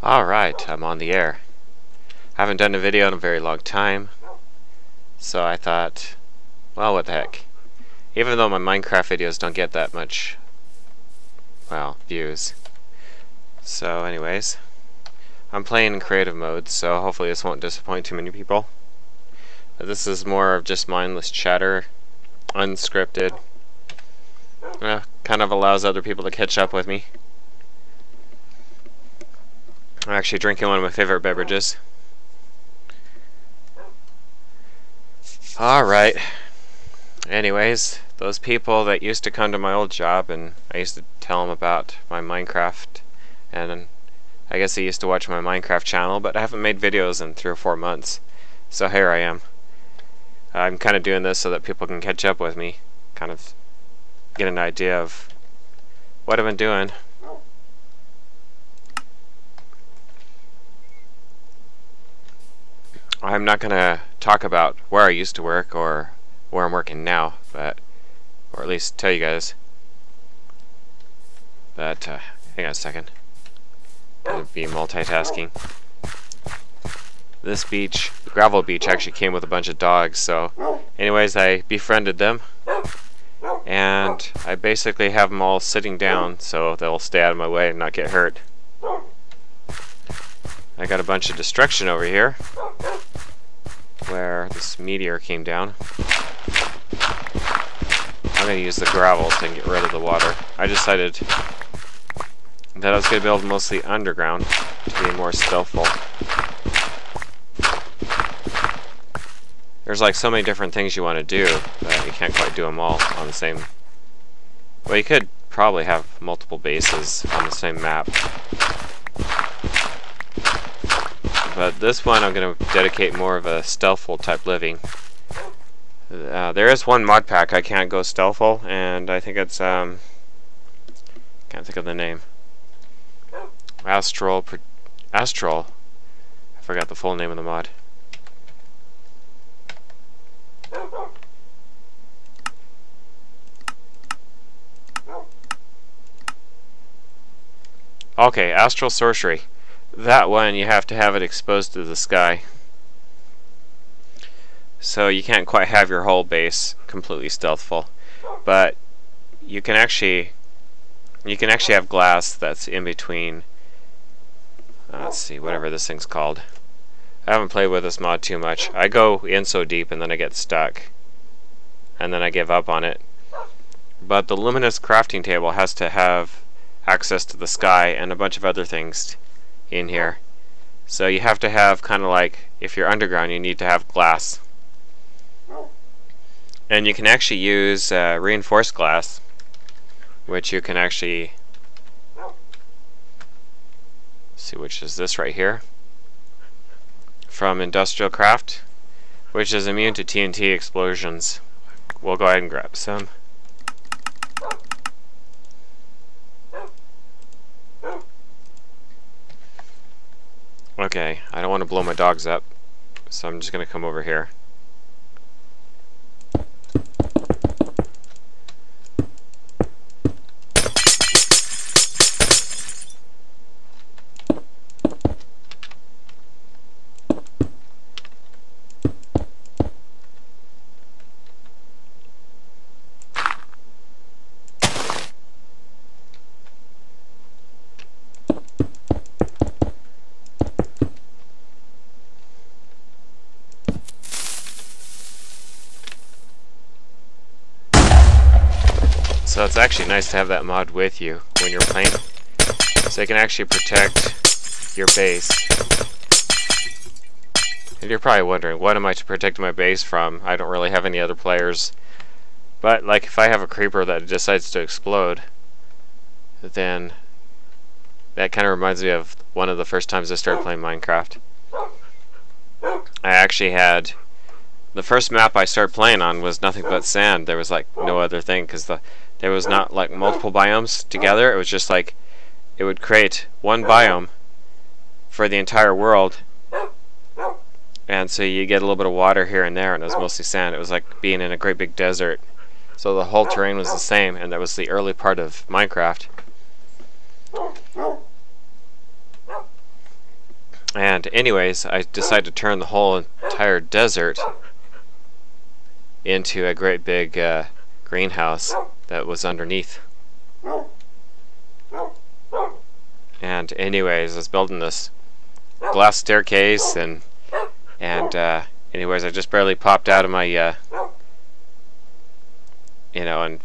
Alright, I'm on the air. Haven't done a video in a very long time, so I thought, well, what the heck. Even though my Minecraft videos don't get that much, well, views. So anyways, I'm playing in creative mode, so hopefully this won't disappoint too many people. This is more of just mindless chatter, unscripted. Kind of allows other people to catch up with me. I'm actually drinking one of my favorite beverages. Alright. Anyways, those people that used to come to my old job and I used to tell them about my Minecraft, and I guess they used to watch my Minecraft channel, but I haven't made videos in 3 or 4 months. So here I am. I'm kind of doing this so that people can catch up with me, kind of get an idea of what I've been doing. I'm not going to talk about where I used to work or where I'm working now, or at least tell you guys. But hang on a second. I'll be multitasking. This beach, the gravel beach, actually came with a bunch of dogs, so anyways, I befriended them, and I basically have them all sitting down so they'll stay out of my way and not get hurt. I got a bunch of destruction over here where this meteor came down. I'm going to use the gravel to get rid of the water. I decided that I was going to build mostly underground to be more stealthful. There's like so many different things you want to do, but you can't quite do them all on the same. Well, you could probably have multiple bases on the same map. But this one I'm going to dedicate more of a stealthful type living. There is one mod pack I can't go stealthful, and I think it's can't think of the name. Astral. I forgot the full name of the mod. Okay, Astral Sorcery. That one, you have to have it exposed to the sky. So you can't quite have your whole base completely stealthful. But you can actually have glass that's in between. Let's see, whatever this thing's called. I haven't played with this mod too much. I go in so deep and then I get stuck. And then I give up on it. But the luminous crafting table has to have access to the sky and a bunch of other things in here. So you have to have kind of like, if you're underground, you need to have glass. And you can actually use reinforced glass, which you can actually see, which is this right here from Industrial Craft, which is immune to TNT explosions. We'll go ahead and grab some. Okay, I don't want to blow my dogs up, so I'm just going to come over here. So it's actually nice to have that mod with you when you're playing, so you can actually protect your base. And you're probably wondering, what am I to protect my base from? I don't really have any other players. But like if I have a creeper that decides to explode, then that kind of reminds me of one of the first times I started playing Minecraft. I actually had the first map I started playing on was nothing but sand. There was like no other thing, because there was not like multiple biomes together. It was just like it would create one biome for the entire world, and so you get a little bit of water here and there, and it was mostly sand. It was like being in a great big desert. So the whole terrain was the same, and that was the early part of Minecraft. And anyways, I decided to turn the whole entire desert into a great big greenhouse that was underneath. And anyways, I was building this glass staircase, and anyways, I just barely popped out of my and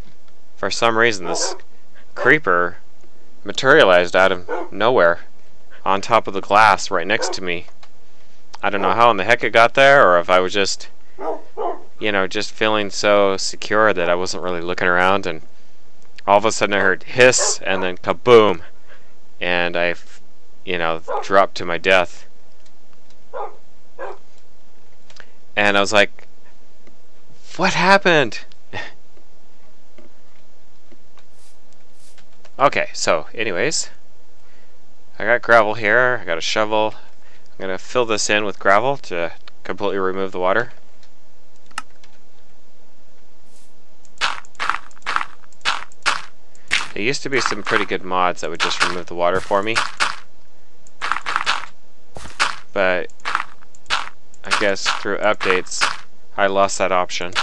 for some reason this creeper materialized out of nowhere on top of the glass right next to me. I don't know how in the heck it got there, or if I was just just feeling so secure that I wasn't really looking around, and all of a sudden I heard hiss and then kaboom, and I dropped to my death. And I was like, what happened? Okay, so anyways, I got gravel here, I got a shovel. I'm going to fill this in with gravel to completely remove the water. There used to be some pretty good mods that would just remove the water for me, but I guess through updates I lost that option.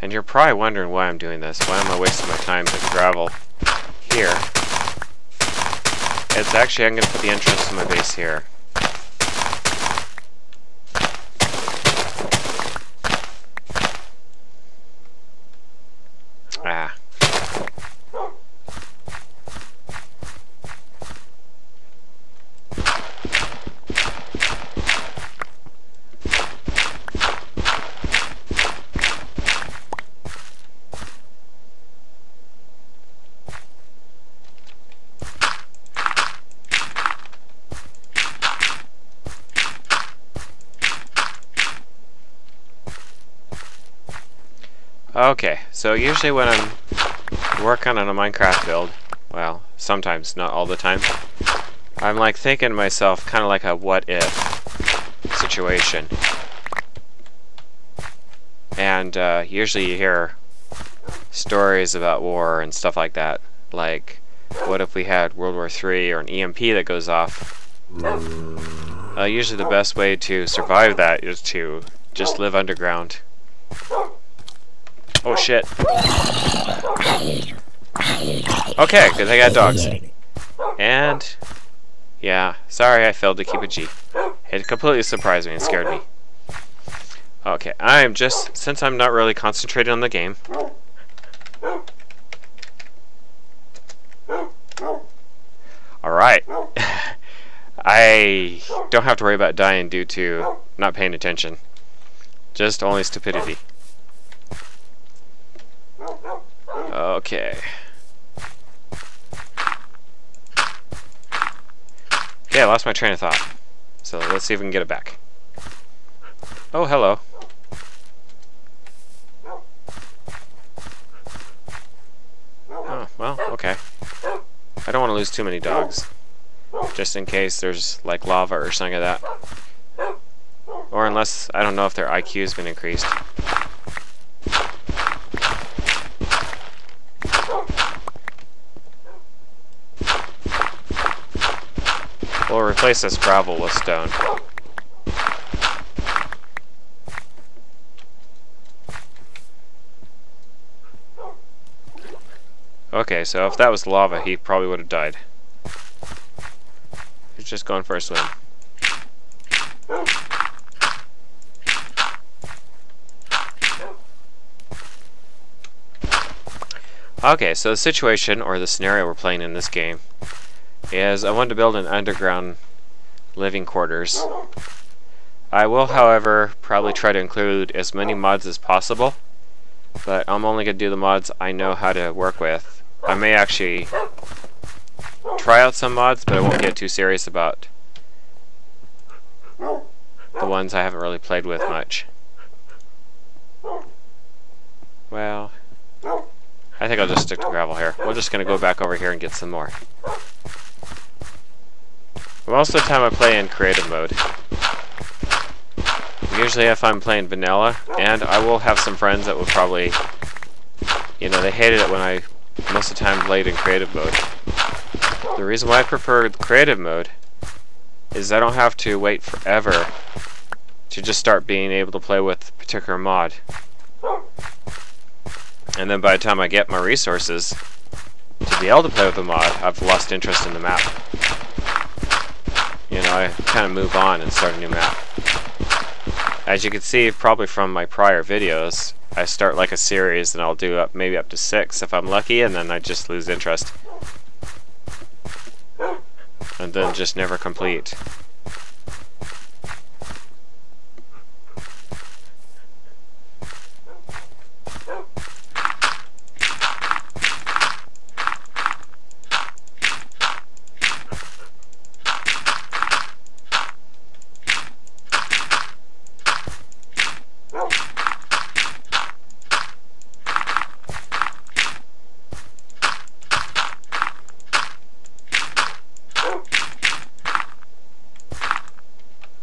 And you're probably wondering why I'm doing this. Why am I wasting my time with gravel here? It's actually, I'm going to put the entrance to my base here. Ah. Okay, so usually when I'm working on a Minecraft build, well, sometimes, not all the time, I'm like thinking to myself, kind of like a what if situation. And usually you hear stories about war and stuff like that. Like, what if we had World War III or an EMP that goes off? Usually the best way to survive that is to just live underground. Oh shit. Okay, good thing I got dogs. And yeah, sorry I failed to keep a G. It completely surprised me and scared me. Okay, I'm just, since I'm not really concentrated on the game. Alright. I don't have to worry about dying due to not paying attention. Just only stupidity. Okay. Okay, I lost my train of thought. So let's see if we can get it back. Oh, hello. Oh, well, okay. I don't want to lose too many dogs. Just in case there's like lava or something like that. Or unless, I don't know if their IQ's been increased. We'll replace this gravel with stone. Okay, so if that was lava, he probably would have died. He's just going for a swim. Okay, so the situation, or the scenario we're playing in this game, is I wanted to build an underground living quarters. I will, however, probably try to include as many mods as possible, but I'm only going to do the mods I know how to work with. I may actually try out some mods, but I won't get too serious about the ones I haven't really played with much. Well, I think I'll just stick to gravel here. We're just going to go back over here and get some more. Most of the time I play in creative mode. Usually if I'm playing vanilla, and I will have some friends that will probably, you know, they hated it when I most of the time played in creative mode. The reason why I prefer the creative mode is I don't have to wait forever to just start being able to play with a particular mod. And then by the time I get my resources to be able to play with the mod, I've lost interest in the map. You know, I kind of move on and start a new map. As you can see probably from my prior videos, I start like a series and I'll do maybe up to 6 if I'm lucky, and then I just lose interest. And then just never complete.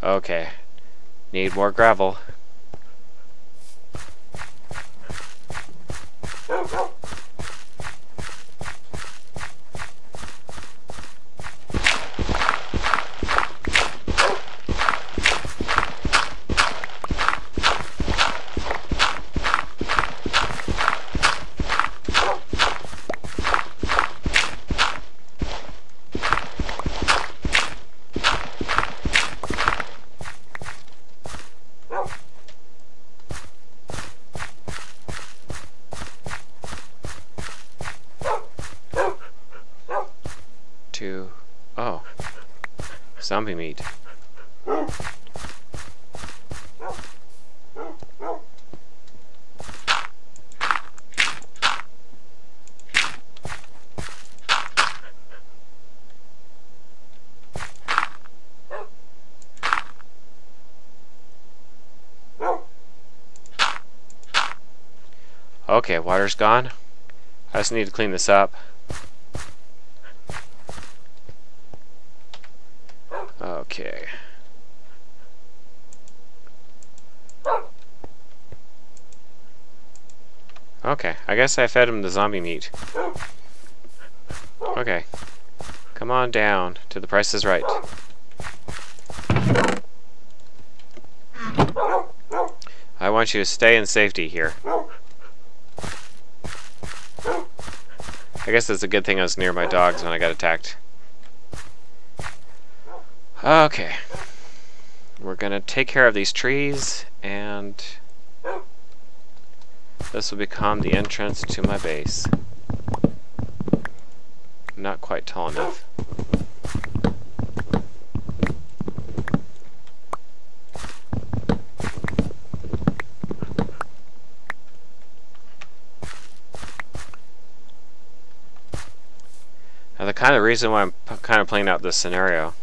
Okay, need more gravel. Oh, zombie meat. Okay, water's gone. I just need to clean this up. Okay. Okay, I guess I fed him the zombie meat. Okay. Come on down to the Price is Right. I want you to stay in safety here. I guess it's a good thing I was near my dogs when I got attacked. Okay. We're gonna take care of these trees, and this will become the entrance to my base. Not quite tall enough. Now the kind of reason why I'm kind of playing out this scenario,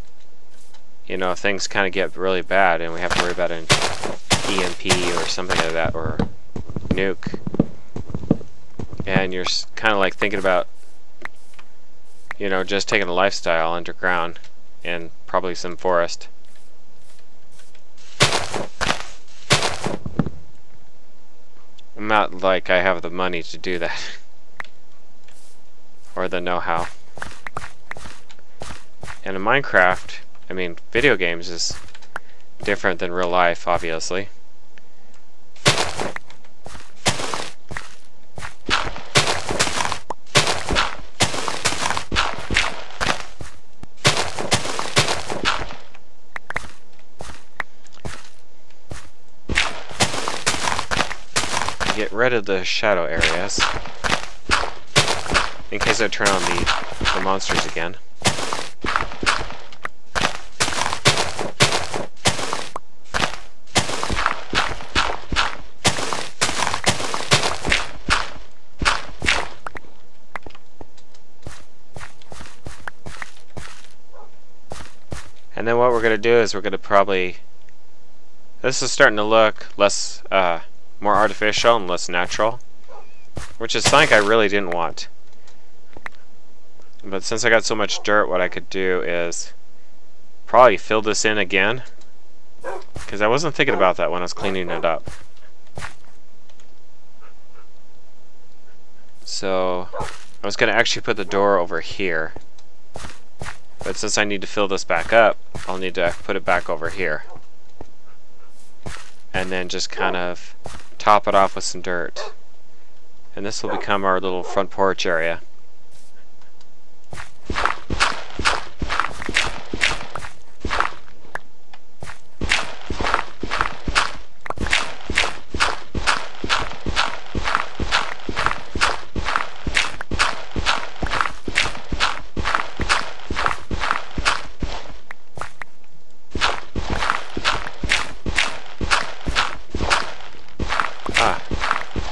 you know, if things kind of get really bad and we have to worry about an EMP or something like that, or nuke, and you're kind of like thinking about, you know, just taking a lifestyle underground and probably some forest. I'm not like I have the money to do that or the know-how. And in Minecraft, I mean, video games is different than real life, obviously. Get rid of the shadow areas in case I turn on the monsters again. And then what we're going to do is we're going to probably, this is starting to look less, more artificial and less natural, which is something I really didn't want. But since I got so much dirt, what I could do is probably fill this in again Because I wasn't thinking about that when I was cleaning it up. So I was going to actually put the door over here. But since I need to fill this back up, I'll need to put it back over here. And then just kind of top it off with some dirt. And this will become our little front porch area.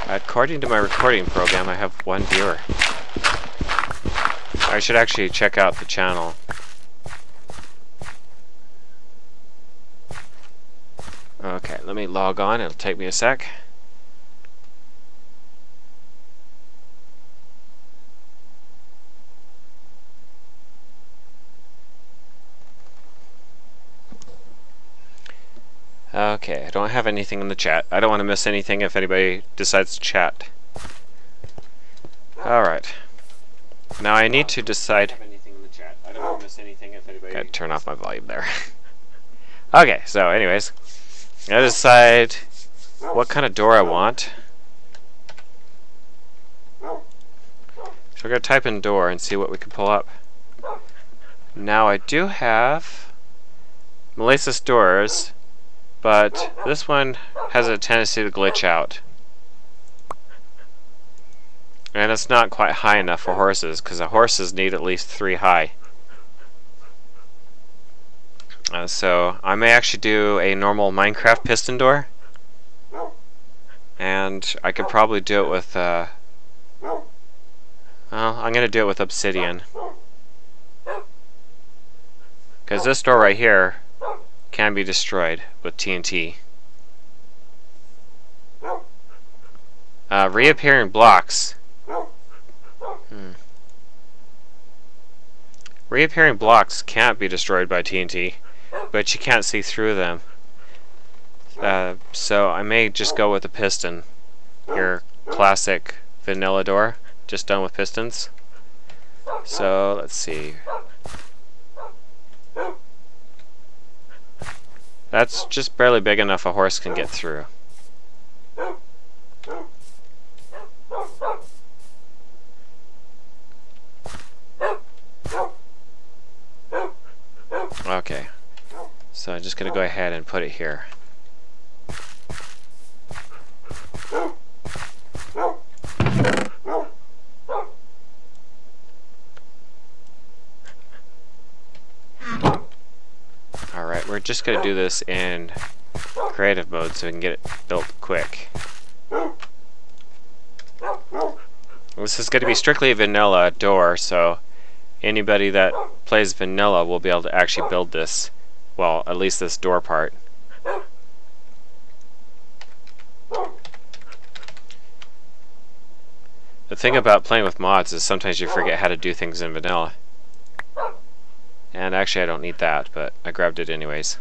According to my recording program, I have 1 viewer. I should actually check out the channel. Okay, let me log on. It'll take me a sec. Okay, I don't have anything in the chat. I don't want to miss anything if anybody decides to chat. Alright. Now I need to decide... Gotta turn off my volume there. Okay, so anyways. I gotta decide what kind of door I want. So we're gonna type in door and see what we can pull up. Now I do have Melissa's doors, but this one has a tendency to glitch out. And it's not quite high enough for horses, because the horses need at least 3 high. So I may actually do a normal Minecraft piston door. And I could probably do it with, well, I'm going to do it with obsidian. Because this door right here can be destroyed with TNT. Reappearing blocks. Reappearing blocks can't be destroyed by TNT, but you can't see through them. So I may just go with the piston. Your classic vanilla door, just done with pistons. So let's see. That's just barely big enough a horse can get through. Okay, so I'm just going to go ahead and put it here. Alright, we're just going to do this in creative mode so we can get it built quick. This is going to be strictly a vanilla door, so anybody that plays vanilla will be able to actually build this, well, at least this door part. The thing about playing with mods is sometimes you forget how to do things in vanilla. And actually I don't need that, but I grabbed it anyways.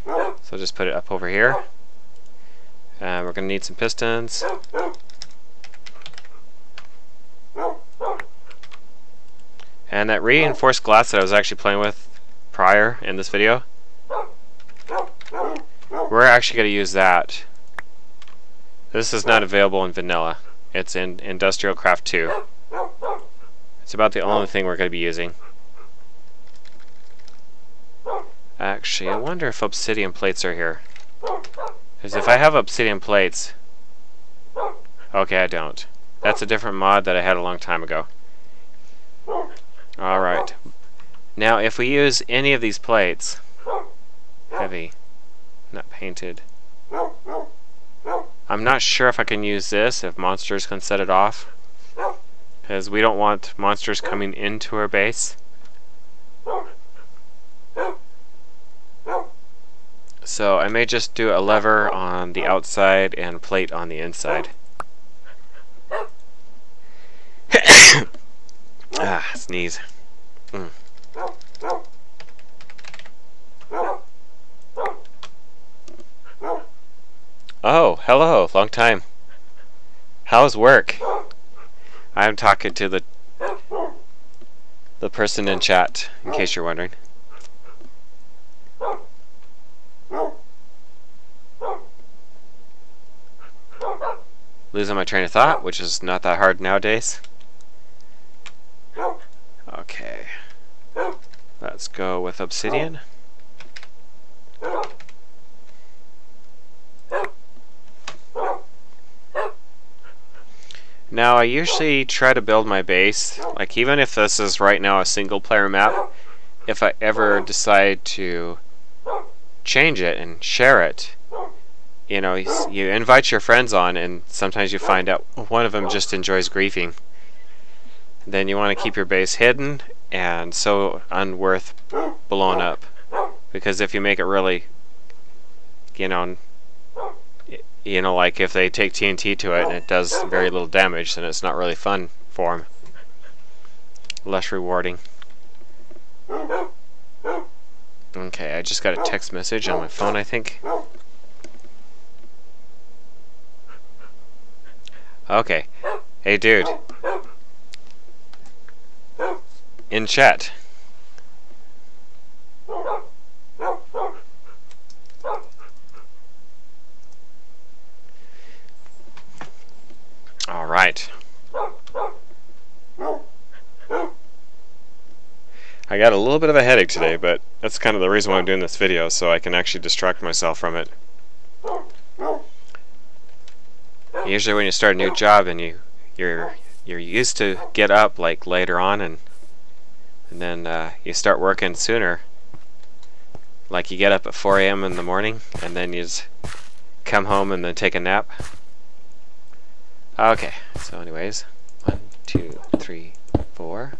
So I'll just put it up over here. And we're going to need some pistons. And that reinforced glass that I was actually playing with prior in this video, we're actually going to use that. This is not available in vanilla. It's in Industrial Craft 2. It's about the only thing we're going to be using. Actually, I wonder if obsidian plates are here. Because if I have obsidian plates... Okay, I don't. That's a different mod that I had a long time ago. Alright. Now, if we use any of these plates... Heavy. Not painted. I'm not sure if I can use this, if monsters can set it off. Because we don't want monsters coming into our base. So I may just do a lever on the outside and a plate on the inside. Sneeze. Oh, hello, long time. How's work? I'm talking to the person in chat, in case you're wondering. Losing my train of thought, which is not that hard nowadays. Okay. Let's go with obsidian. Now I usually try to build my base, like even if this is right now a single player map, if I ever decide to change it and share it, you know, you invite your friends on and sometimes you find out one of them just enjoys griefing. Then you want to keep your base hidden and so unworth blown up. Because if you make it really, you know, like if they take TNT to it and it does very little damage, then it's not really fun for them. Less rewarding. Okay, I just got a text message on my phone, I think. Okay. Hey, dude. In chat. All right. I got a little bit of a headache today, but that's kind of the reason why I'm doing this video, so I can actually distract myself from it. Usually when you start a new job and you're used to get up like later on and then you start working sooner. Like you get up at 4 a.m. in the morning and then you just come home and then take a nap. Okay, so anyways, 1, 2, 3, 4.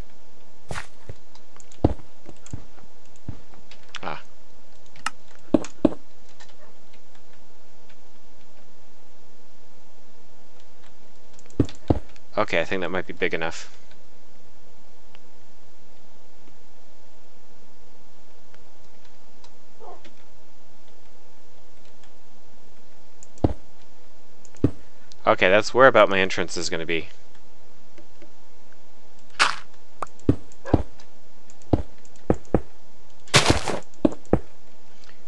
Ah. Okay, I think that might be big enough. Okay, that's where about my entrance is going to be.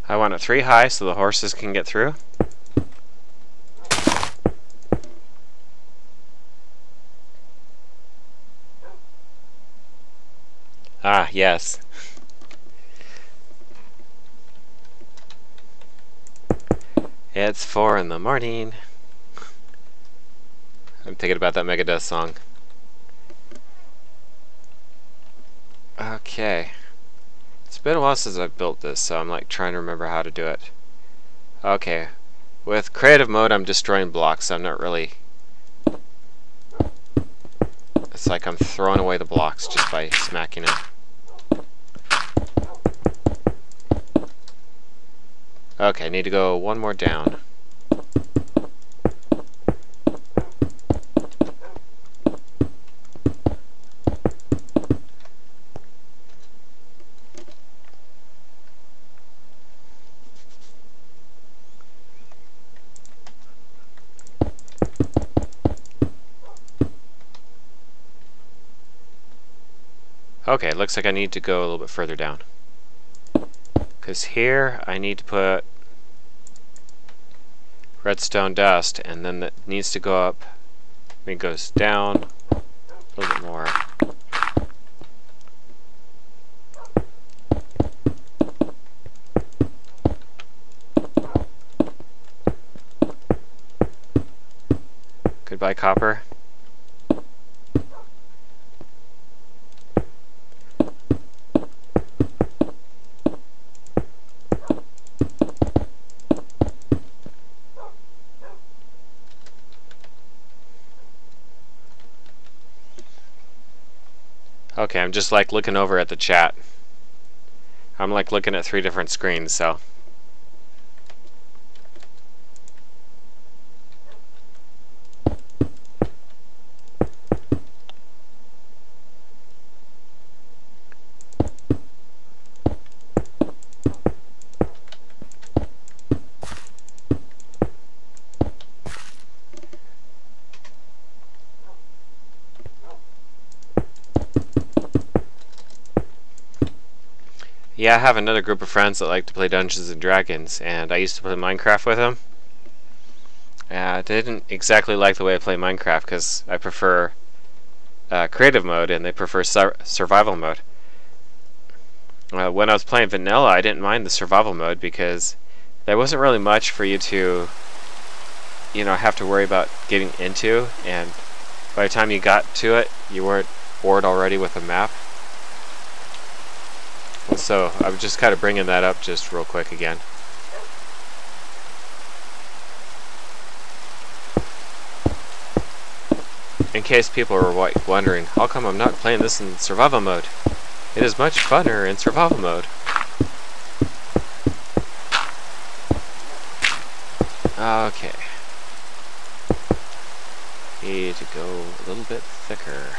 I want it 3 high so the horses can get through. Ah, yes. It's 4 in the morning. I'm thinking about that Megadeth song. Okay. It's been a while since I've built this, so I'm like trying to remember how to do it. Okay. With creative mode, I'm destroying blocks. I'm not really... It's like I'm throwing away the blocks just by smacking it. Okay, I need to go 1 more down. Okay, it looks like I need to go a little bit further down. Because here I need to put redstone dust, and then that needs to go up. It goes down a little bit more. Goodbye, copper. Okay, I'm just like looking over at the chat. I'm like looking at 3 different screens, so. Yeah, I have another group of friends that like to play Dungeons and Dragons, and I used to play Minecraft with them. They didn't exactly like the way I play Minecraft because I prefer creative mode and they prefer survival mode. When I was playing vanilla, I didn't mind the survival mode because there wasn't really much for you to, have to worry about getting into, and by the time you got to it, you weren't bored already with the map. And so I was just kind of bringing that up just real quick again. In case people are wondering, how come I'm not playing this in survival mode? It is much funner in survival mode. Okay. Need to go a little bit thicker.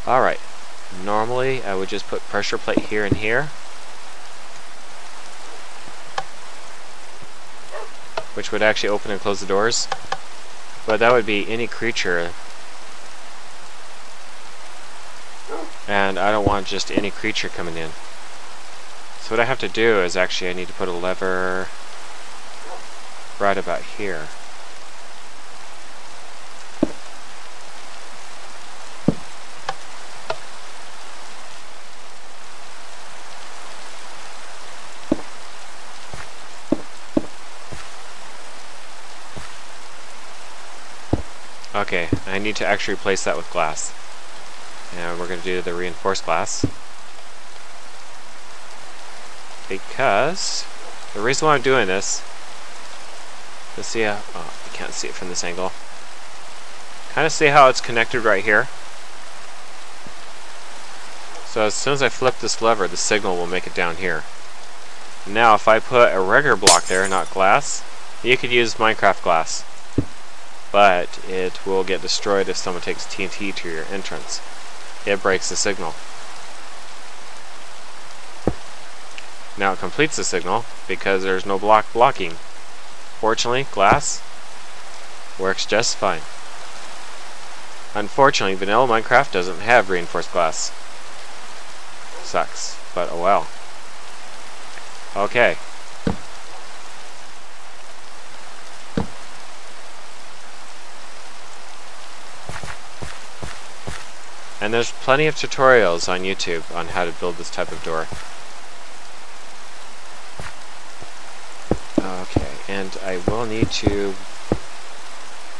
Alright. Normally I would just put pressure plate here and here, which would actually open and close the doors. But that would be any creature. And I don't want just any creature coming in. So what I have to do is actually I need to put a lever right about here. Okay, I need to actually replace that with glass. And we're going to do the reinforced glass. Because the reason why I'm doing this, let's see how, oh, you can't see it from this angle. Kind of see how it's connected right here. So as soon as I flip this lever, the signal will make it down here. Now if I put a regular block there, not glass, you could use Minecraft glass. But it will get destroyed if someone takes TNT to your entrance. It breaks the signal. Now it completes the signal because there's no block blocking. Fortunately, glass works just fine. Unfortunately, vanilla Minecraft doesn't have reinforced glass. Sucks, but oh well. Okay. And there's plenty of tutorials on YouTube on how to build this type of door. Okay, and I will need to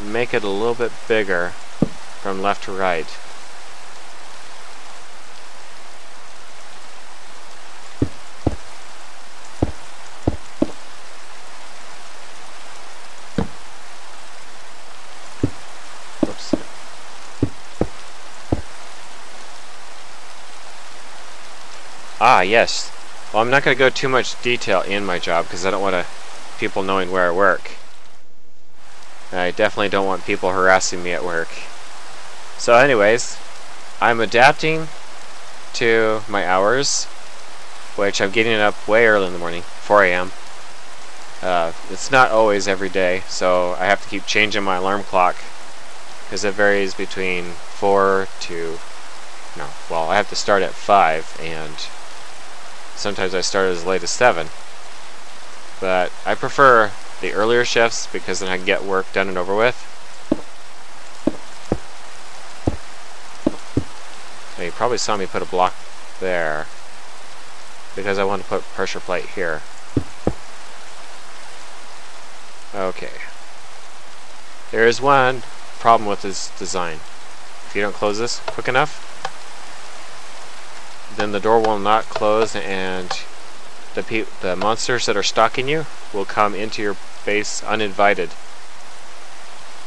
make it a little bit bigger from left to right. Whoops. Ah, yes. Well, I'm not going to go too much detail in my job because I don't want people knowing where I work. I definitely don't want people harassing me at work. So anyways, I'm adapting to my hours, which I'm getting up way early in the morning, 4 a.m. It's not always every day, so I have to keep changing my alarm clock because it varies between 4 to... No, well, I have to start at 5, and sometimes I start as late as 7. But I prefer the earlier shifts because then I can get work done and over with. Now you probably saw me put a block there because I want to put pressure plate here. Okay. There is one problem with this design. If you don't close this quick enough, then the door will not close and the monsters that are stalking you will come into your base uninvited.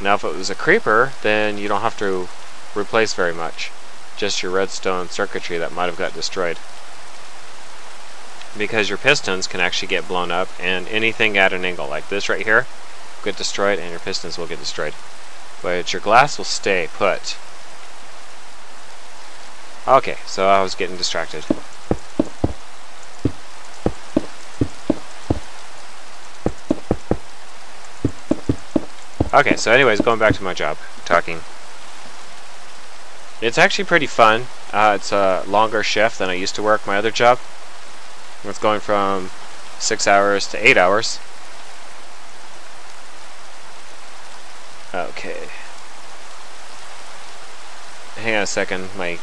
Now if it was a creeper, then you don't have to replace very much. Just your redstone circuitry that might have got destroyed. Because your pistons can actually get blown up, and anything at an angle like this right here will get destroyed and your pistons will get destroyed. But your glass will stay put. Okay, so I was getting distracted. Okay, so anyways, going back to my job, talking. It's actually pretty fun. It's a longer shift than I used to work my other job. It's going from 6 hours to 8 hours. Okay. Hang on a second, I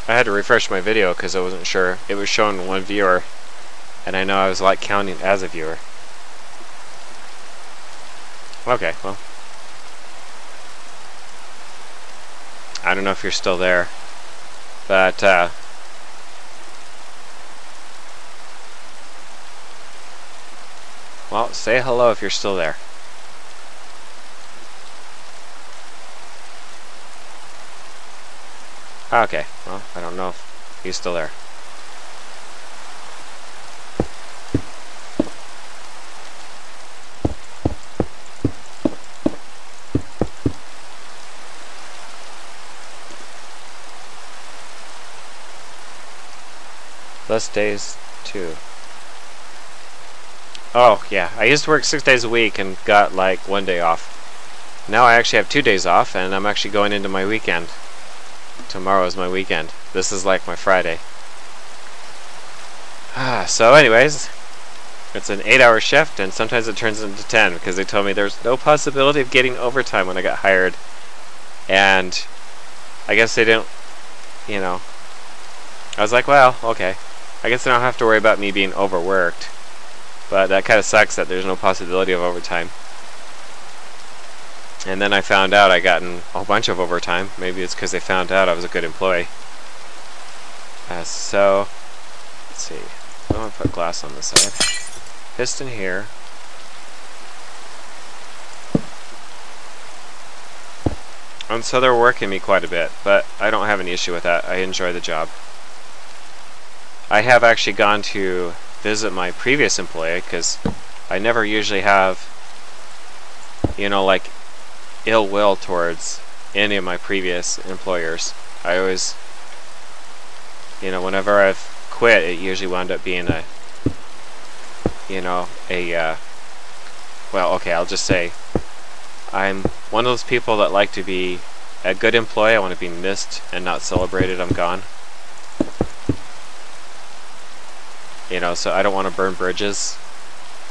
had to refresh my video because I wasn't sure. It was showing one viewer, and I know I was like counting as a viewer. Okay, well. I don't know if you're still there, but well, say hello if you're still there. Okay, well, I don't know if he's still there. Less days too. Oh yeah, I used to work 6 days a week and got like 1 day off. Now I actually have 2 days off, and I'm actually going into my weekend. Tomorrow is my weekend. This is like my Friday. So anyways, it's an 8-hour shift, and sometimes it turns into 10 because they told me there's no possibility of getting overtime when I got hired. And I guess they didn't, you know. I was like, well, okay. I guess I don't have to worry about me being overworked. But that kind of sucks that there's no possibility of overtime. And then I found out I gotten a whole bunch of overtime. Maybe it's because they found out I was a good employee. So, let's see. I'm going to put glass on this side. Piston here. And so they're working me quite a bit, but I don't have any issue with that. I enjoy the job. I have actually gone to visit my previous employee because I never usually have, you know, like ill will towards any of my previous employers. I always, you know, whenever I've quit, it usually wound up being a, you know, well, okay, I'll just say I'm one of those people that like to be a good employee. I want to be missed and not celebrated. I'm gone. You know, so I don't want to burn bridges.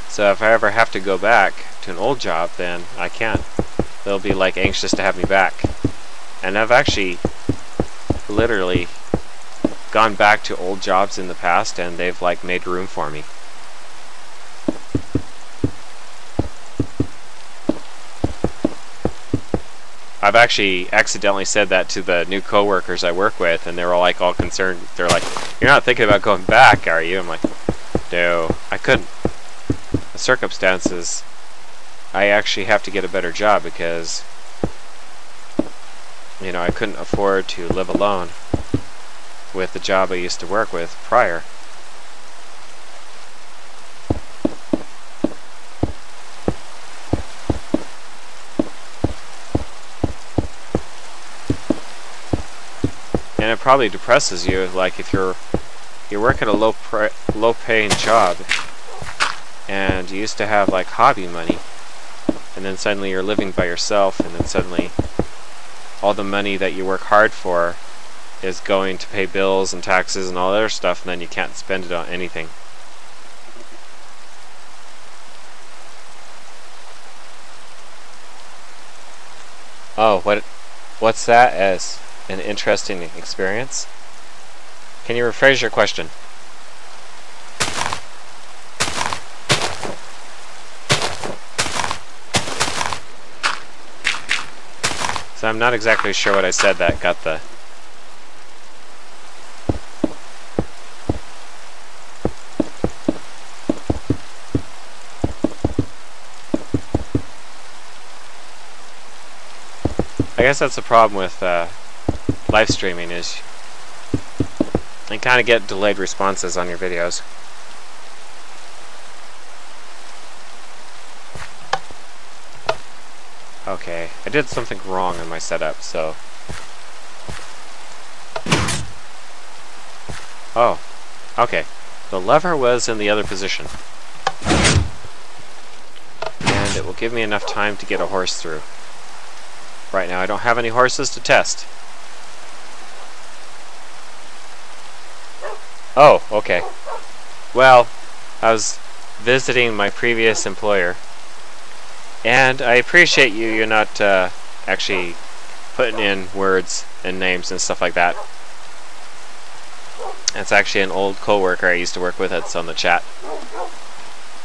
So if I ever have to go back to an old job, then I can. They'll be like anxious to have me back. And I've actually literally gone back to old jobs in the past, and they've like made room for me. I've actually accidentally said that to the new coworkers I work with, and they were like all concerned. They're like, "You're not thinking about going back, are you?" I'm like, "No, I couldn't. The circumstances, I actually have to get a better job because, you know, I couldn't afford to live alone with the job I used to work with prior." And it probably depresses you, like if you're working a low paying job, and you used to have like hobby money, and then suddenly you're living by yourself, and then suddenly all the money that you work hard for is going to pay bills and taxes and all that other stuff, and then you can't spend it on anything. Oh, what's that as an interesting experience? Can you rephrase your question? So I'm not exactly sure what I said that got the... I guess that's the problem with live streaming, is you kind of get delayed responses on your videos. Okay, I did something wrong in my setup, so... Oh, okay. The lever was in the other position. give me enough time to get a horse through. Right now I don't have any horses to test. Oh, okay. Well, I was visiting my previous employer, and I appreciate you're not actually putting in words and names and stuff like that. That's actually an old co-worker I used to work with that's on the chat.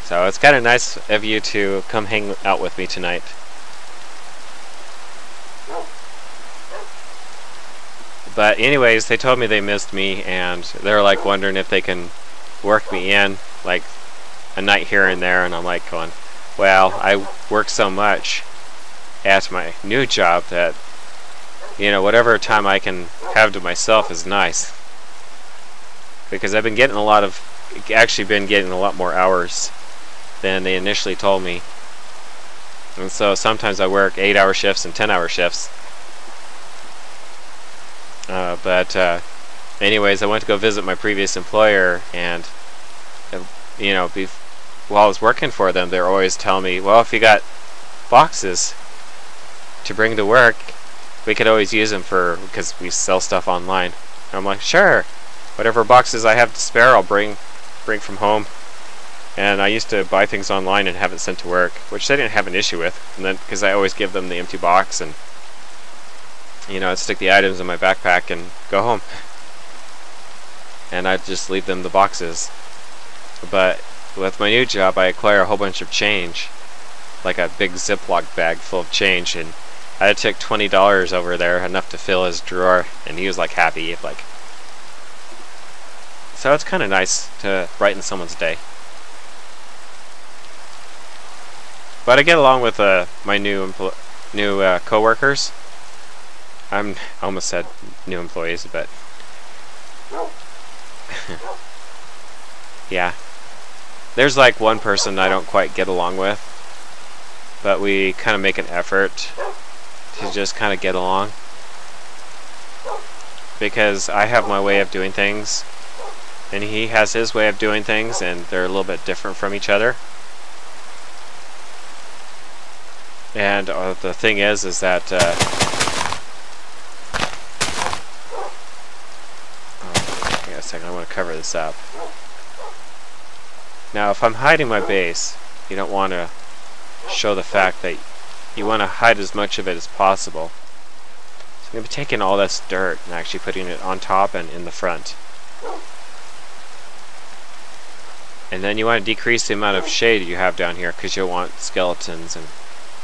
So it's kind of nice of you to come hang out with me tonight. But anyways, they told me they missed me, and they're like wondering if they can work me in like a night here and there, and I'm like going, well, I work so much at my new job that, you know, whatever time I can have to myself is nice. Because I've been getting a lot more hours than they initially told me. And so sometimes I work 8-hour shifts and 10-hour shifts. But anyways, I went to go visit my previous employer, and you know, while I was working for them, they're always telling me, well, if you got boxes to bring to work, we could always use them because we sell stuff online. And I'm like, sure, whatever boxes I have to spare, I'll bring from home. And I used to buy things online and have it sent to work, which they didn't have an issue with. And then, because I always give them the empty box, and you know, I'd stick the items in my backpack and go home. And I'd just leave them the boxes. But with my new job, I acquire a whole bunch of change, like a big Ziploc bag full of change, and I took $20 over there, enough to fill his drawer, and he was like happy, like. So it's kind of nice to brighten someone's day. But I get along with my new co-workers. I almost said new employees, but yeah. There's like one person I don't quite get along with, but we kind of make an effort to just kind of get along, because I have my way of doing things and he has his way of doing things, and they're a little bit different from each other. And the thing is that hang on a second, I want to cover this up. Now, if I'm hiding my base, you don't want to show the fact that you want to hide as much of it as possible. So I'm going to be taking all this dirt and actually putting it on top and in the front. And then you want to decrease the amount of shade you have down here, because you'll want skeletons and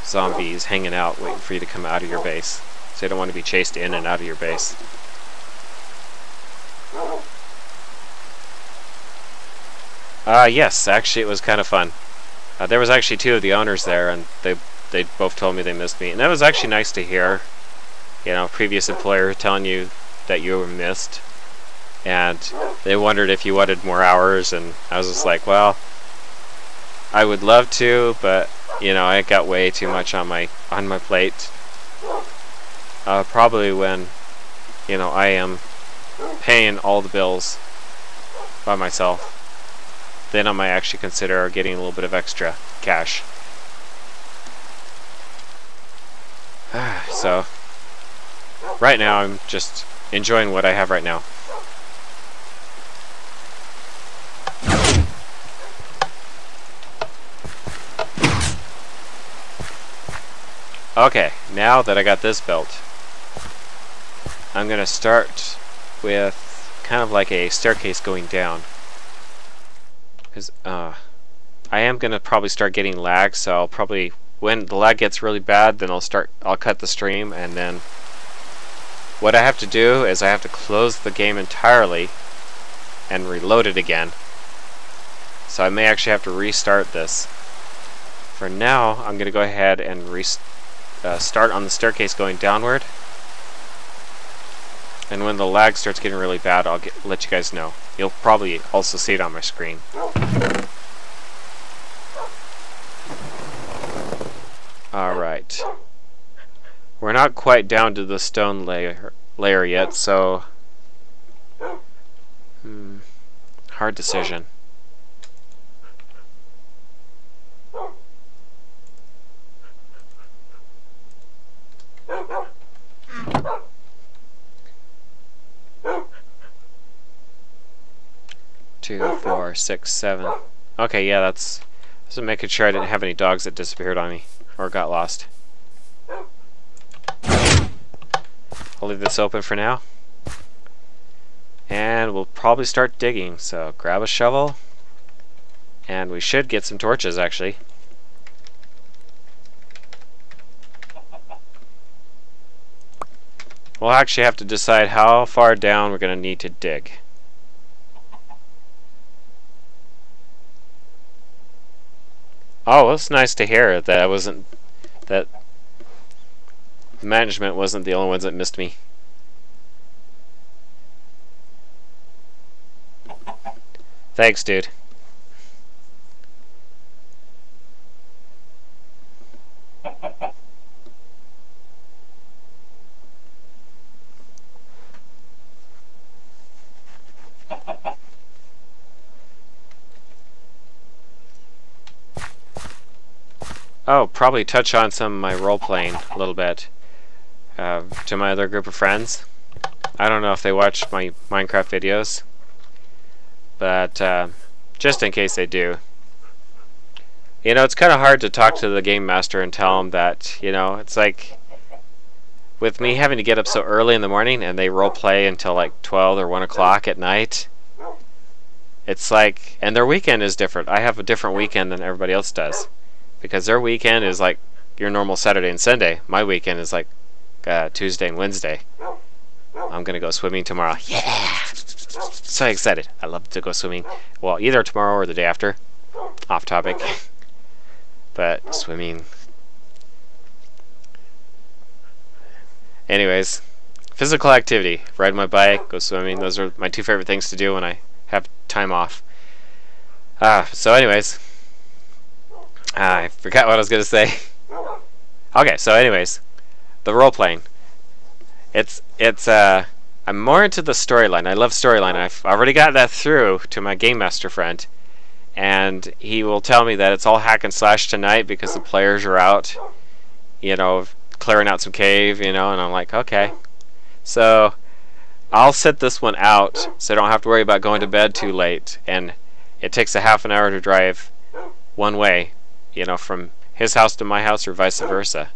zombies hanging out waiting for you to come out of your base. So you don't want to be chased in and out of your base. Yes, actually it was kind of fun. There was actually two of the owners there, and they both told me they missed me. And that was actually nice to hear. You know, previous employer telling you that you were missed. And they wondered if you wanted more hours, and I was just like, well, I would love to, but you know, I got way too much on my plate. Probably when, you know, I am paying all the bills by myself, then I might actually consider getting a little bit of extra cash. So right now I'm just enjoying what I have right now. Okay, now that I got this built, I'm going to start with kind of like a staircase going down. Because I am going to probably start getting lag, so I'll probably, when the lag gets really bad, then I'll cut the stream, and then what I have to do is I have to close the game entirely and reload it again. So I may actually have to restart this. For now, I'm going to go ahead and start on the staircase going downward, and when the lag starts getting really bad, I'll let you guys know. You'll probably also see it on my screen. Alright, we're not quite down to the stone layer yet, so hard decision. 2, 4, 6, 7. Okay, yeah, that's just making sure I didn't have any dogs that disappeared on me or got lost. I'll leave this open for now. And we'll probably start digging. So grab a shovel. And we should get some torches, actually. We'll actually have to decide how far down we're going to need to dig. Oh, it's nice to hear that that management wasn't the only ones that missed me. Thanks, dude. Oh, probably touch on some of my role-playing a little bit to my other group of friends. I don't know if they watch my Minecraft videos, but just in case they do. You know, it's kind of hard to talk to the game master and tell them that, you know, it's like with me having to get up so early in the morning and they role-play until like 12 or 1 o'clock at night. It's like, and their weekend is different. I have a different weekend than everybody else does. Because their weekend is like your normal Saturday and Sunday. My weekend is like Tuesday and Wednesday. I'm going to go swimming tomorrow. Yeah! So excited. I love to go swimming. Well, either tomorrow or the day after. Off topic. But swimming. Anyways, physical activity. Ride my bike, go swimming. Those are my two favorite things to do when I have time off. So anyways. I forgot what I was going to say. Okay, so anyways, the role-playing. I'm more into the storyline. I love storyline. I've already got that through to my game master friend. And he will tell me that it's all hack and slash tonight because the players are out, you know, clearing out some cave, you know, and I'm like, okay. So I'll set this one out so I don't have to worry about going to bed too late. And it takes a half an hour to drive one way. You know, from his house to my house or vice versa.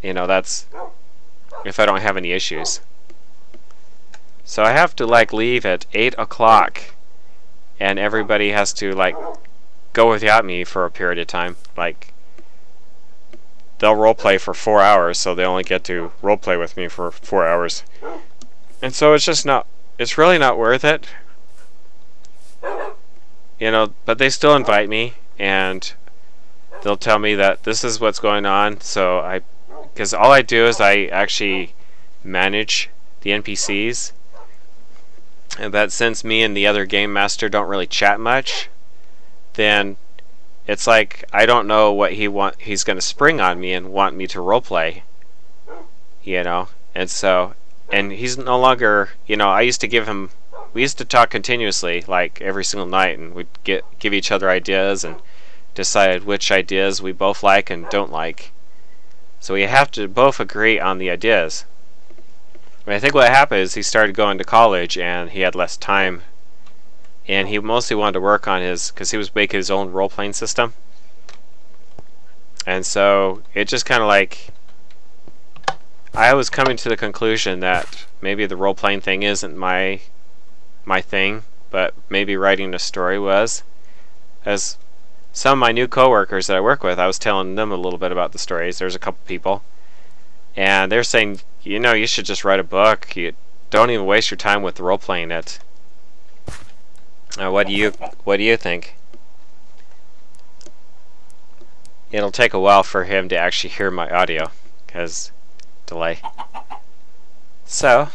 You know, that's if I don't have any issues. So I have to like leave at 8 o'clock and everybody has to like go without me for a period of time. Like they'll roleplay for 4 hours, so they only get to roleplay with me for 4 hours. And so it's really not worth it. You know, but they still invite me and they'll tell me that this is what's going on, so because all I do is I actually manage the NPCs, and that since me and the other game master don't really chat much, then it's like I don't know what he's going to spring on me and want me to roleplay, you know, and he's no longer, you know, we used to talk continuously, like every single night, and we'd give each other ideas and decide which ideas we both like and don't like. So we have to both agree on the ideas. I think what happened is he started going to college and he had less time. And he mostly wanted to work on because he was making his own role-playing system. And so it just kind of like, I was coming to the conclusion that maybe the role-playing thing isn't my thing, but maybe writing a story was. As some of my new coworkers that I work with, I was telling them a little bit about the stories. There's a couple people, and they're saying, you know, you should just write a book. You don't even waste your time with role playing it. What do you think? It'll take a while for him to actually hear my audio, because delay. So,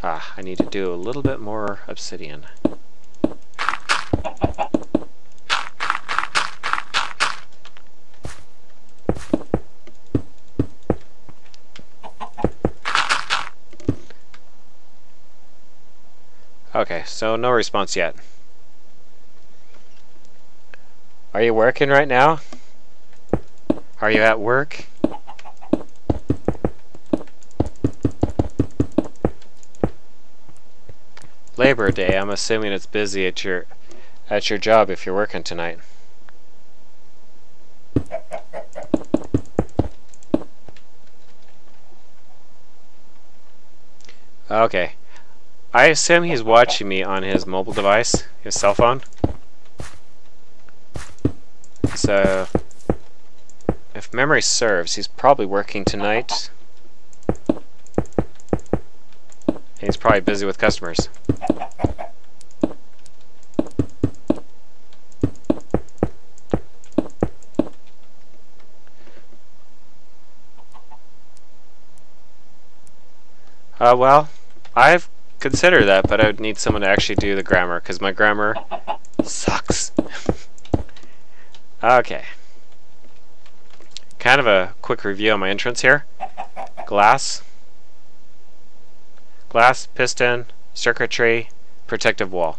I need to do a little bit more obsidian. Okay, so no response yet. Are you working right now? Are you at work? Labor Day. I'm assuming it's busy at your job if you're working tonight. Okay. I assume he's watching me on his mobile device, his cell phone. So, if memory serves, he's probably working tonight. And he's probably busy with customers. Well, I've considered that, but I would need someone to actually do the grammar, because my grammar sucks. Okay. Kind of a quick review on my entrance here. Glass, piston, circuitry, protective wall.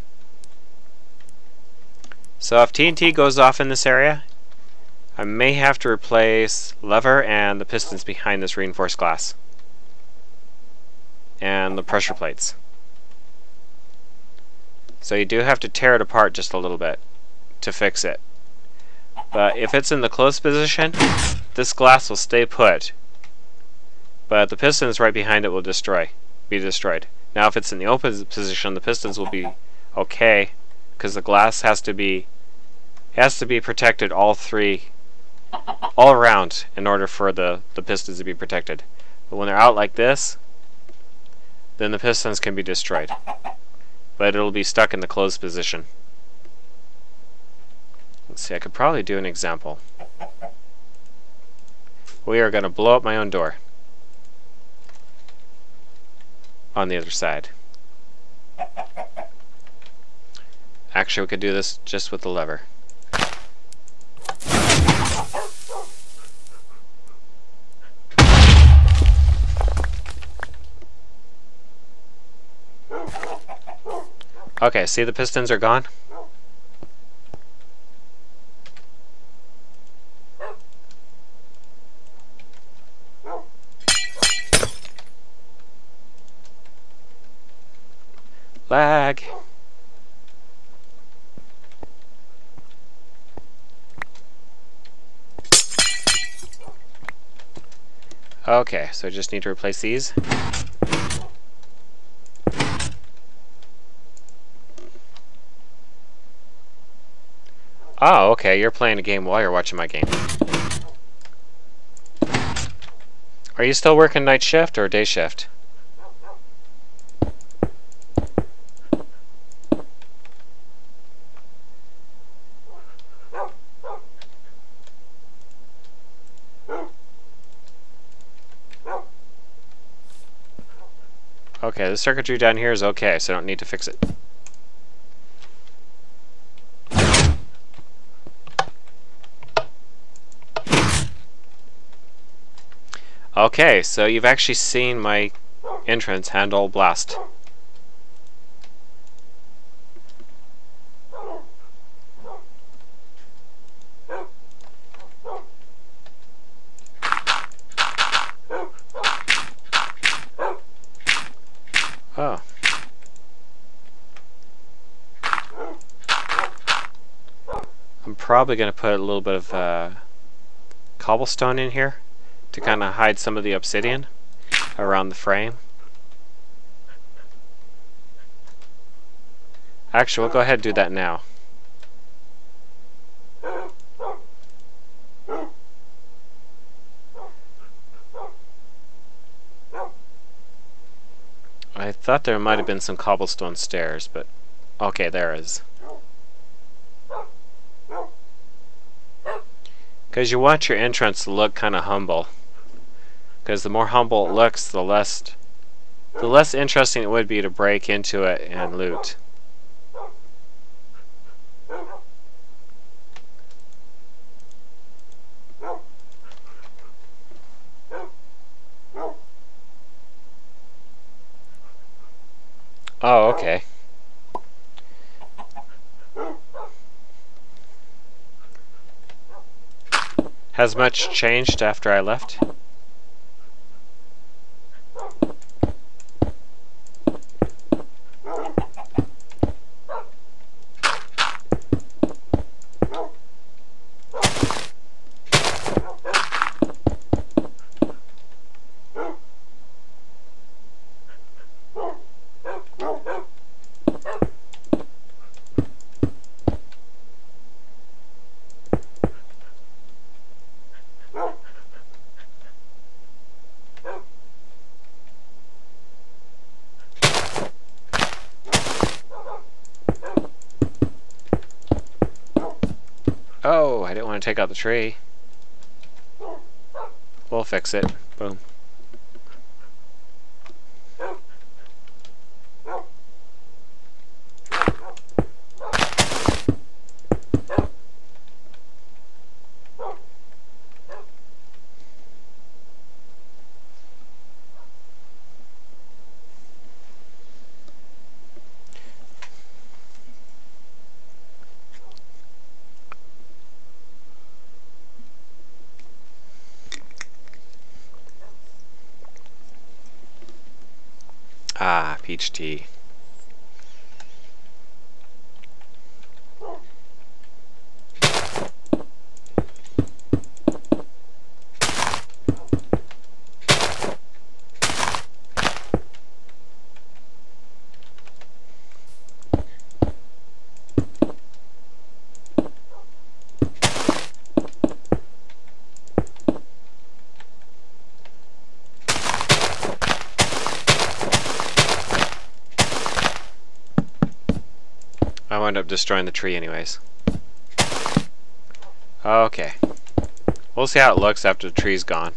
So if TNT goes off in this area, I may have to replace lever and the pistons behind this reinforced glass. And the pressure plates. So you do have to tear it apart just a little bit to fix it. But if it's in the closed position, this glass will stay put. But the pistons right behind it will be destroyed. Now if it's in the open position, the pistons will be okay, because the glass has to be protected all around in order for the pistons to be protected. But when they're out like this, then the pistons can be destroyed. But it'll be stuck in the closed position. Let's see, I could probably do an example. We are going to blow up my own door on the other side. Actually, we could do this just with the lever. Okay, see the pistons are gone? Lag. Okay, so I just need to replace these. Oh, okay, you're playing a game while you're watching my game. Are you still working night shift or day shift? Okay, the circuitry down here is okay, so I don't need to fix it. Okay, so you've actually seen my entrance handle blast. Oh. I'm probably going to put a little bit of cobblestone in here to kind of hide some of the obsidian around the frame. Actually, we'll go ahead and do that now. I thought there might have been some cobblestone stairs, but okay, there is. Because you want your entrance to look kind of humble. Because the more humble it looks, the less interesting it would be to break into it and loot. Oh, okay. Has much changed after I left? want to take out the tree. We'll fix it. Boom. Ah, peach tea. I wound up destroying the tree anyways. Okay. We'll see how it looks after the tree's gone.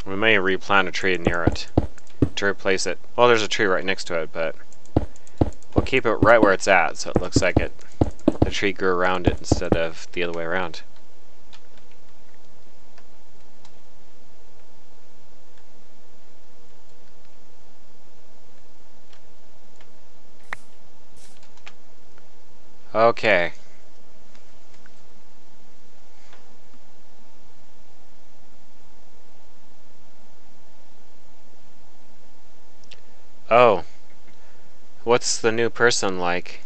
We may replant a tree near it to replace it. Well, there's a tree right next to it, but we'll keep it right where it's at so it looks like the tree grew around it instead of the other way around. Okay. Oh. What's the new person like?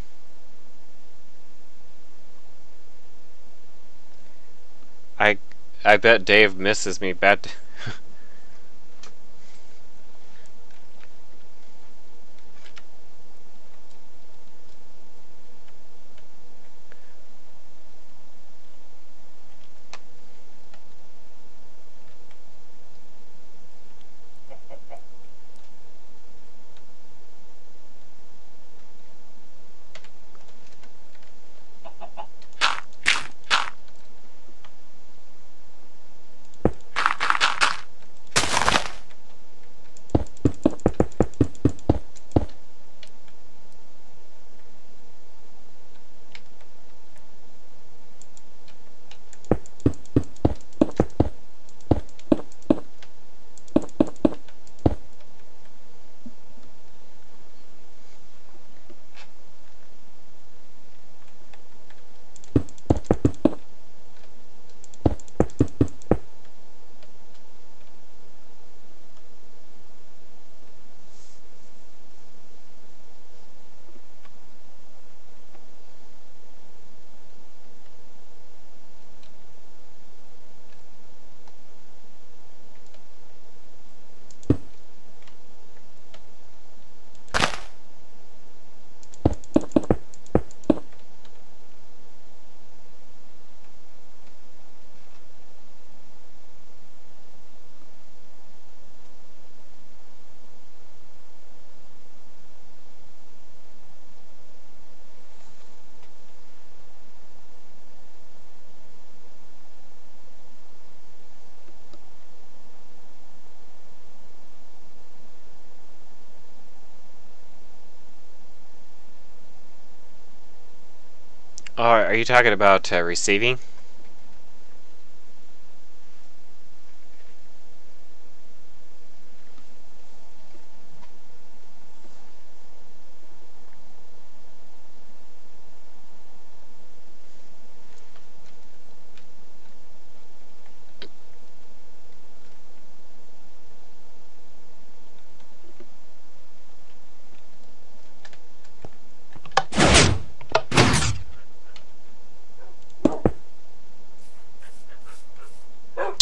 I bet Dave misses me bad. Oh, are you talking about receiving?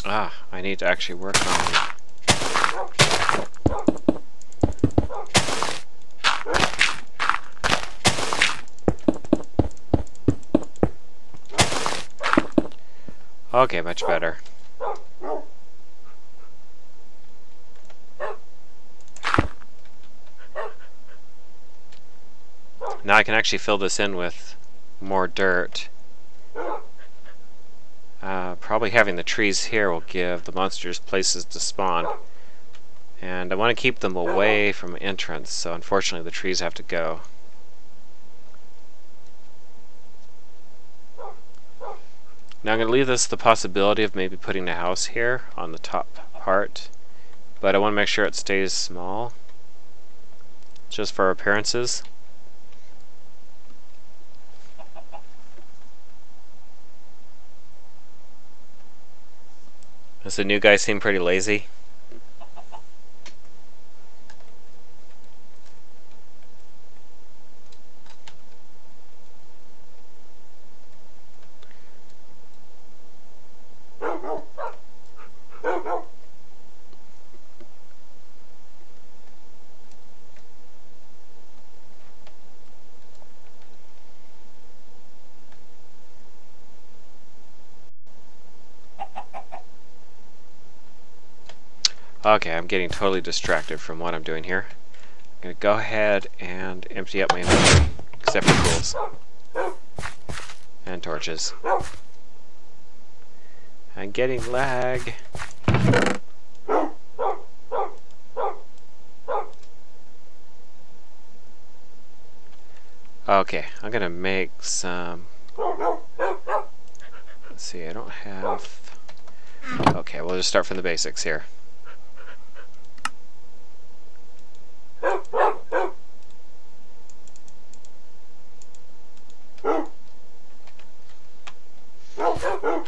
Ah, I need to actually work on it. Okay, much better. Now I can actually fill this in with more dirt. probably having the trees here will give the monsters places to spawn. And I want to keep them away from entrance, so unfortunately the trees have to go. Now I'm going to leave this the possibility of maybe putting a house here on the top part, but I want to make sure it stays small, just for appearances. Does the new guy seem pretty lazy? Okay, I'm getting totally distracted from what I'm doing here. I'm going to go ahead and empty up my inventory, except for tools and torches. I'm getting lag. Okay, I'm going to make some... Let's see, I don't have... Okay, we'll just start from the basics here.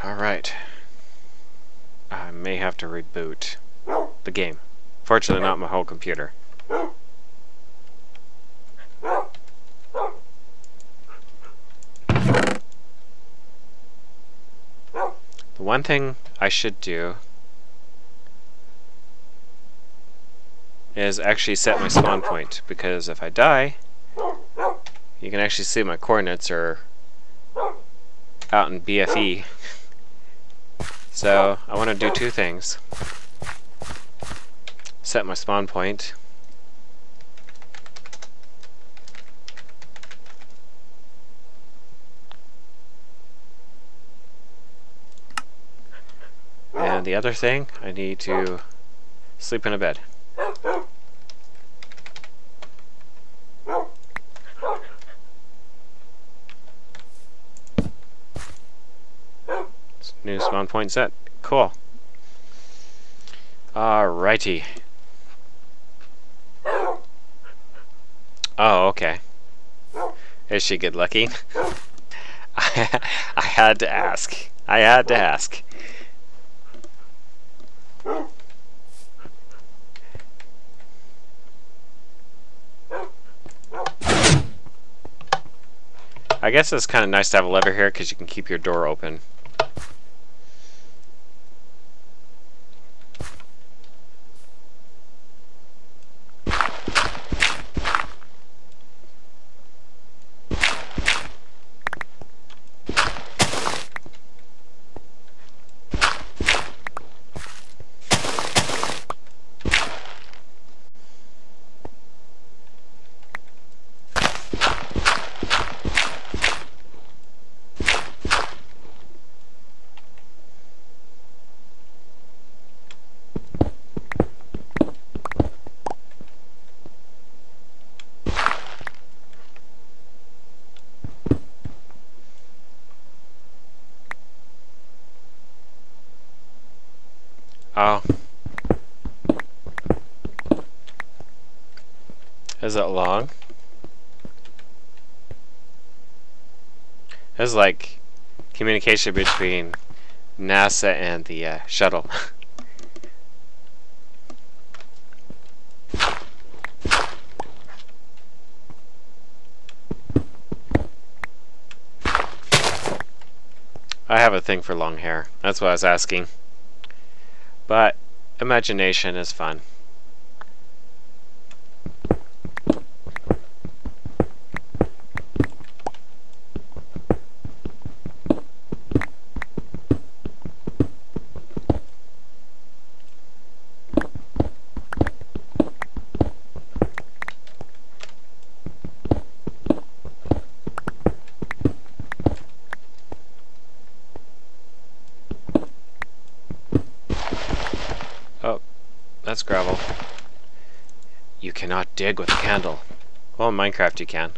Alright. I may have to reboot the game. Fortunately, not my whole computer. The one thing I should do is actually set my spawn point, because if I die, you can actually see my coordinates are out in BFE. So I want to do two things. Set my spawn point. And the other thing, I need to sleep in a bed. New spawn point set. Cool. Alrighty. Oh, okay. Is she good looking? I had to ask. I had to ask. I guess it's kind of nice to have a lever here because you can keep your door open. Oh. Is it long? There's like communication between NASA and the shuttle. I have a thing for long hair. That's what I was asking. But imagination is fun. You cannot dig with a candle. Well, in Minecraft you can.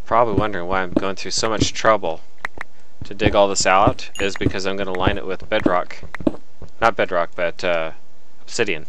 Probably wondering why I'm going through so much trouble to dig all this out is because I'm going to line it with bedrock. Not bedrock, but obsidian.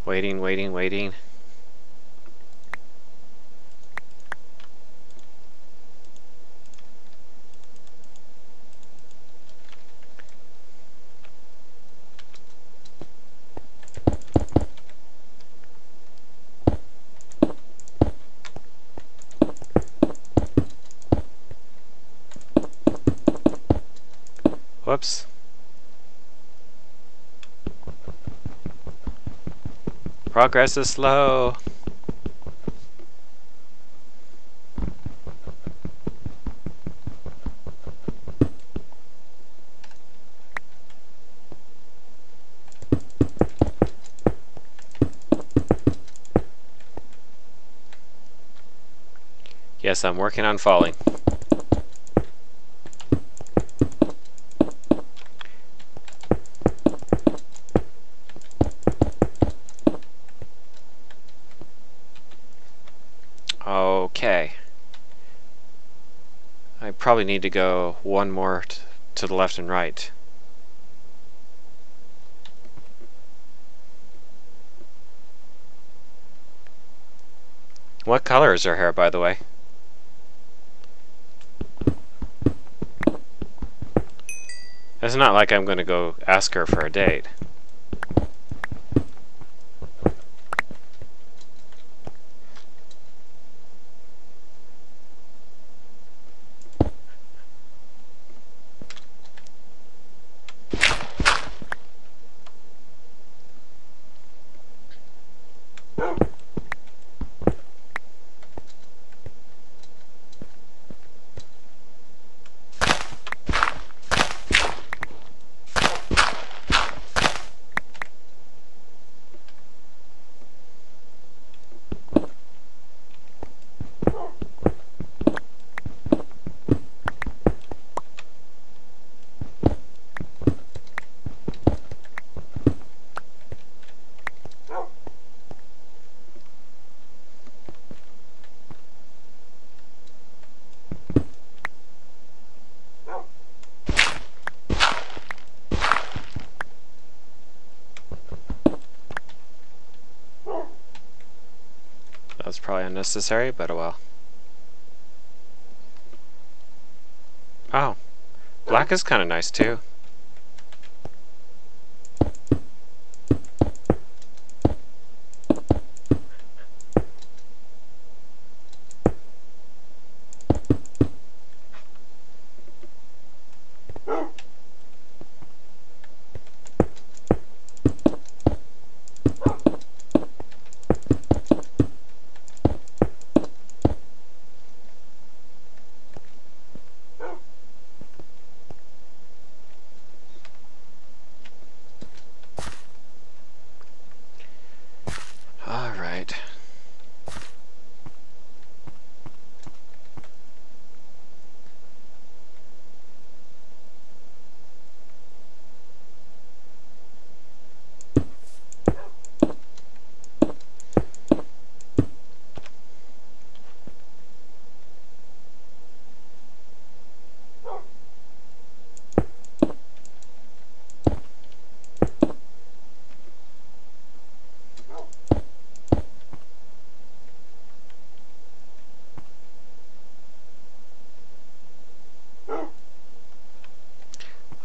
Waiting, waiting, waiting. Whoops. Progress is slow. Yes, I'm working on falling. Okay. I probably need to go one more to the left and right. What color is her hair, by the way? It's not like I'm going to go ask her for a date. That was probably unnecessary, but oh well. Oh, black is kind of nice too. All right.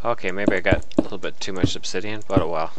Okay, maybe I got a little bit too much obsidian, but oh well.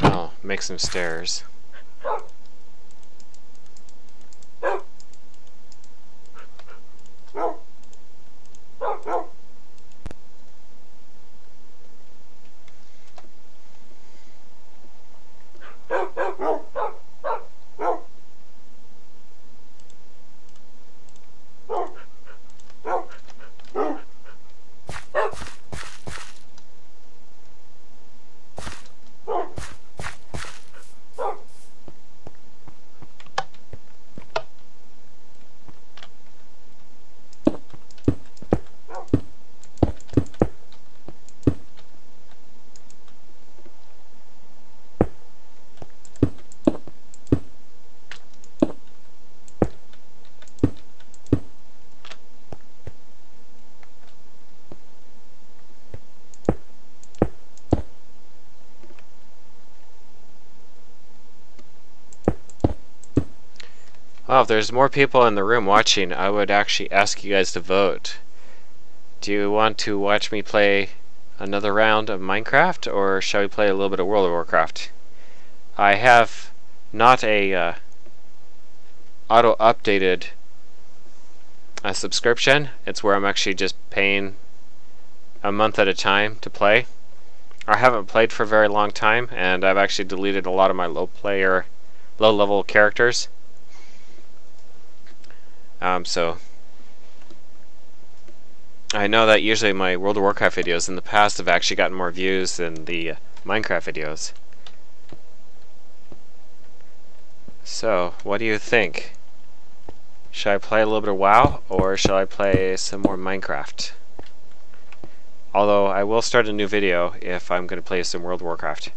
I'll make some stairs. Well, if there's more people in the room watching, I would actually ask you guys to vote. Do you want to watch me play another round of Minecraft, or shall we play a little bit of World of Warcraft? I have not a auto-updated subscription. It's where I'm actually just paying a month at a time to play. I haven't played for a very long time, and I've actually deleted a lot of my low-level characters. So I know that usually my World of Warcraft videos in the past have actually gotten more views than the Minecraft videos. So, what do you think? Should I play a little bit of WoW, or should I play some more Minecraft? Although, I will start a new video if I'm going to play some World of Warcraft.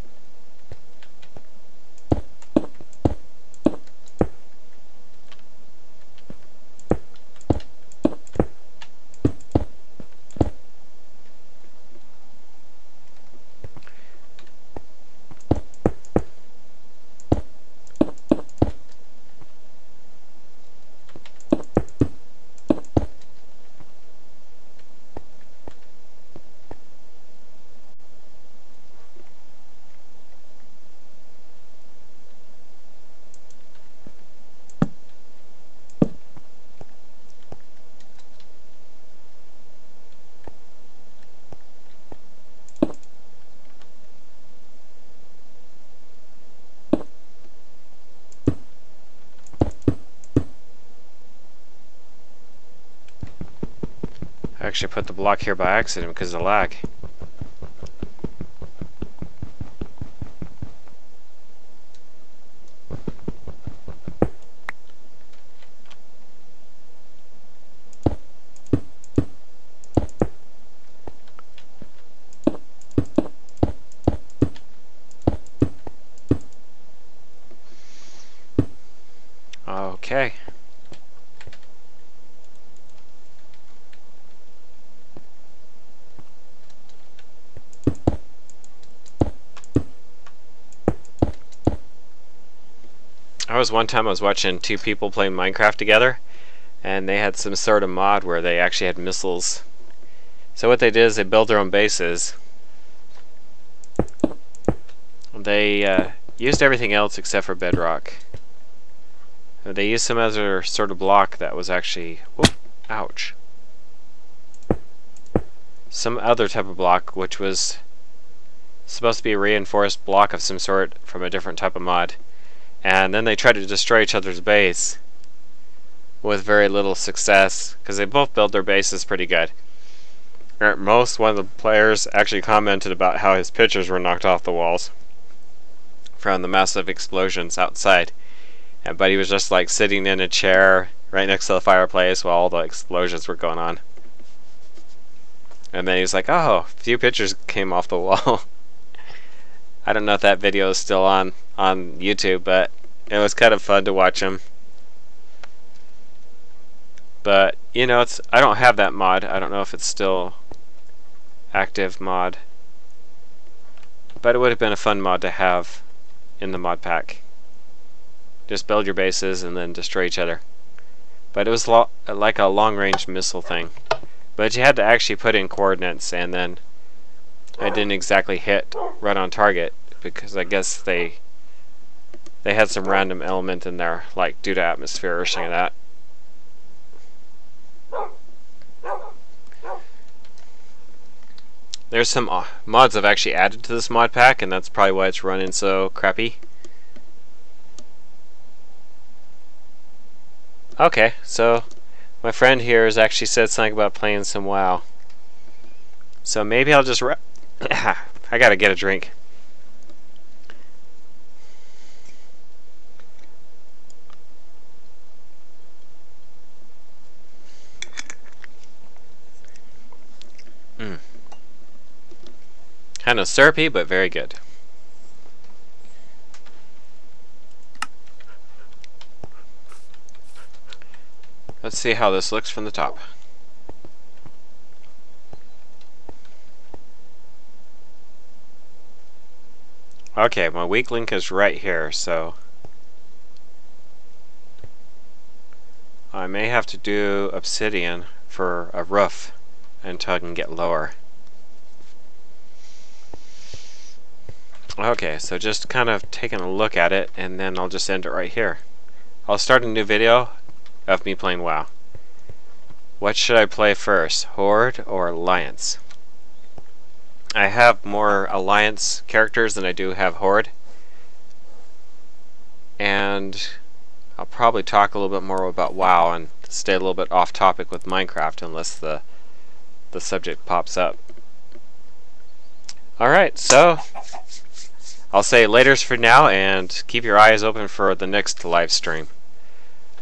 I actually put the block here by accident because of the lag. Okay. One time I was watching two people playing Minecraft together, and they had some sort of mod where they actually had missiles. So what they did is they built their own bases. They used everything else except for bedrock. They used some other sort of block that was actually... whoop, ouch. Some other type of block which was supposed to be a reinforced block of some sort from a different type of mod. And then they tried to destroy each other's base with very little success, because they both built their bases pretty good. Or at most, one of the players actually commented about how his pictures were knocked off the walls from the massive explosions outside. But he was just like sitting in a chair right next to the fireplace while all the explosions were going on. And then he was like, oh, a few pictures came off the wall. I don't know if that video is still on YouTube, but it was kind of fun to watch him. But, you know, I don't have that mod. I don't know if it's still active mod. But it would have been a fun mod to have in the mod pack. Just build your bases and then destroy each other. But it was like a long-range missile thing. But you had to actually put in coordinates, and then I didn't exactly hit right on target because I guess they had some random element in there, like due to atmosphere or something like that. There's some mods I've actually added to this mod pack, and that's probably why it's running so crappy. Okay, so my friend here has actually said something about playing some WoW. So maybe I'll just I gotta get a drink. Kind of syrupy, but very good. Let's see how this looks from the top. Okay, my weak link is right here, so I may have to do obsidian for a roof until I can get lower. Okay, so just kind of taking a look at it, and then I'll just end it right here. I'll start a new video of me playing WoW. What should I play first, Horde or Alliance? I have more Alliance characters than I do have Horde, and I'll probably talk a little bit more about WoW and stay a little bit off topic with Minecraft unless the subject pops up. Alright, so I'll say laters for now, and keep your eyes open for the next live stream.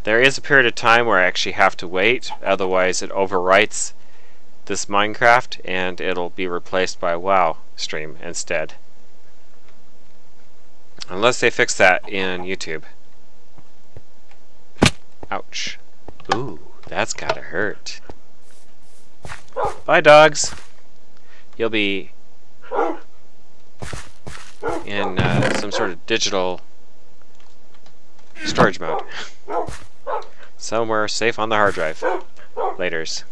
There is a period of time where I actually have to wait, otherwise it overwrites this Minecraft and it'll be replaced by a WoW stream instead. Unless they fix that in YouTube. Ouch. Ooh, that's gotta hurt. Bye, dogs. You'll be in some sort of digital storage mode. Somewhere safe on the hard drive. Laters.